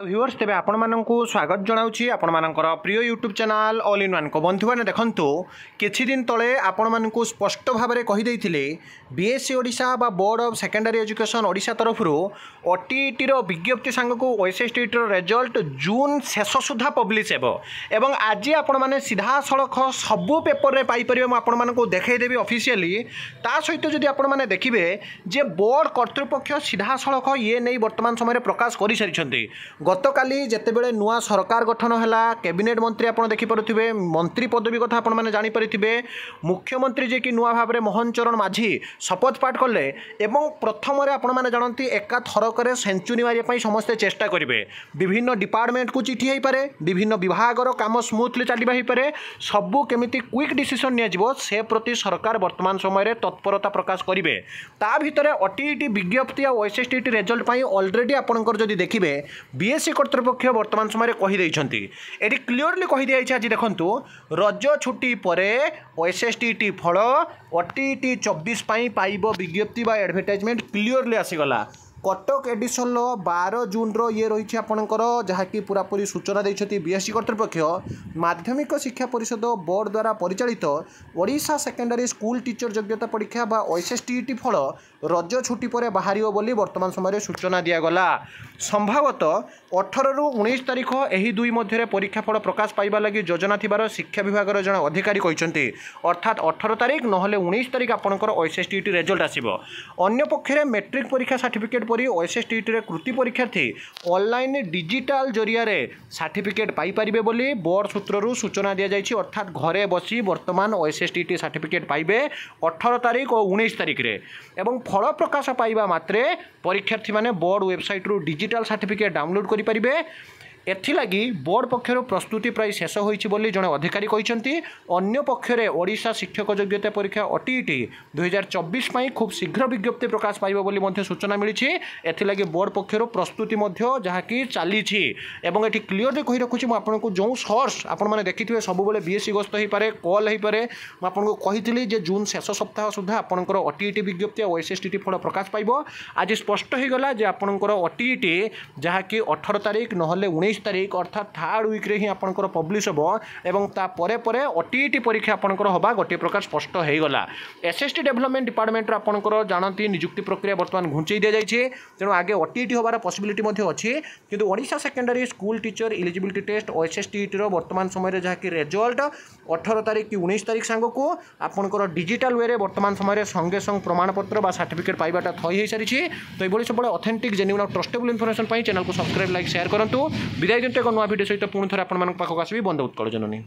Viewers तेज आपण मानक स्वागत जनाऊँगी आपण मानकर प्रिय YouTube channel all in one को बंधु मैंने देखंतु किछि दिन तले आपण मानक स्पष्ट भाव में कहीदेते बीएससी ओडिशा बा board of secondary education Odisha तरफ ओटीईटी विज्ञप्ति सांग को ओएसएसटीटी रिजल्ट जून शेष सुधा पब्लिश एवं आज आपण मैंने सीधा सड़क सबू पेपर में पाइपर आपण मानक देखईदेवी ऑफिशियली ता सहित जदि आपण मैंने देखिए जे बोर्ड कर्तृपक्ष सीधा सड़क ये नहीं वर्तमान समय प्रकाश कर सारी गतकाली जितेबले नुआ सरकार गठन है कैबिनेट मंत्री आप देखिपे मंत्री पदवी कथा आपण मैंने जानीपे मुख्यमंत्री जे कि नुआ भाव में मोहन चरण माझी शपथ पाठ कले एवं प्रथम आपण मैंने जानती एका थरक सेंचुरी मारे समस्ते चेष्टा करेंगे विभिन्न डिपार्टमेंट को चिठी हो पारे विभिन्न विभागर काम स्मूथली चलवा हो पारे सबू केमिति क्विक डिसीजन निया से प्रति सरकार वर्तमान समय तत्परता प्रकाश करेंगे ता भितर ओटीईटी विज्ञप्ति और ओएसएसटीटी रिजल्ट ऑलरेडी आपंकर जदि देखिए बीएससी कर्तृपक्ष वर्तमान समय कहीदेती ये क्लीयरली कहीदि आज देखु रज छुट्टी पर ओएसएसटीटी फल ओटीईटी 24 पाइब विज्ञप्ति बा एडवर्टाइजमेंट क्लीयरली आसीगला कटक एडिशन 12 जून ये रही आपंकर जहाँकि पूरापूरी सूचना देते बीएससी कर्तृपक्ष माध्यमिक शिक्षा परिषद बोर्ड द्वारा परिचालित ओडिशा सेकेंडरी स्कूल टीचर योग्यता परीक्षा बा ओएसएसटीटी फल रज छुट्टी पर बाहर बोली वर्तमान समय सूचना दिगला संभवतः 18 रु 19 तारीख यही दुई मध्य परीक्षा फल प्रकाश पाइबा लगी योजना थिबार शिक्षा विभाग जड़े अधिकारी कहते अर्थात 18 तारीख ना 19 तारीख आपंकर ओएसएसटीटी रिजल्ट आसो अन्य पक्षे मेट्रिक परीक्षा सर्टिफिकेट परी ओएसएसटीटी कृति परीक्षार्थी ऑनलाइन डिजिटल जरिया सर्टिफिकेट पाइपर बोली बोर्ड सूत्रु सूचना दी जाइए अर्थात घरे बसी वर्तमान ओएसएसटीटी सर्टिफिकेट पाइबे 18 तारीख और 19 तारीख रे एवं फल प्रकाश पाइबा मात्रे परीक्षार्थी माने बोर्ड वेबसाइट रु डिजिटल सर्टिफिकेट डाउनलोड करि परिबे एथिलागी बोर्ड पक्षर प्रस्तुति प्राय शेष होइछि बोली जड़े अधिकारी कहते अन्य पक्षरे ओडिशा शिक्षक योग्यता परीक्षा ओटीईटी 2024 खूब शीघ्र विज्ञप्ति प्रकाश पाइबो बोली मध्य सूचना मिली एथिलागी बोर्ड पक्षर प्रस्तुति जहाँकि चली एवं ये क्लीयरली कही रखुच्छी आपको जो सोर्स आपण मैंने देखिए सब बीएससी गस्त हो पारे कल हो पारे आपको कही जून शेष सप्ताह सुधा आपंकर ओटीईटी विज्ञप्ति और ओएसएसटीटी फल प्रकाश पाइब आज स्पष्ट हो गला जे आपंकर ओटीईटी जहाँकि 18 तारीख ना 19 तारीख अर्थात थर्ड वीक रे ही आपंकर पब्लिश हो एवं तापर परे ओटीईटी परीक्षा आपंकर हवा गोटे प्रकार स्पष्ट हो गला एसएसटी डेवलपमेंट डिपार्टमेंट आपंकर जानती नियुक्ति प्रक्रिया वर्तमान घुंचई दि जाइए तेणु आगे ओटीईटी होबार पॉसिबिलिटी अच्छी किंतु Odisha secondary school teacher eligibility test OSSTT वर्तमान समय जहाँ कि रिजल्ट 18 तारीख कि 19 तारीख सांग को आपंकर डिजिटल वे वर्तमान समय संगे संग प्रमाणपत्र बा सर्टिफिकेट पाइबाटा थई हो सारी तो ये सब ऑथेंटिक जेन्युइन और ट्रस्टेबल इनफॉरमेशन चैनल को सब्सक्राइब लाइक शेयर करूँ विदाय दिंतु एक नुआ भिडियो सहित पुणी थे आपको आसबि बंद उत्कल जननी।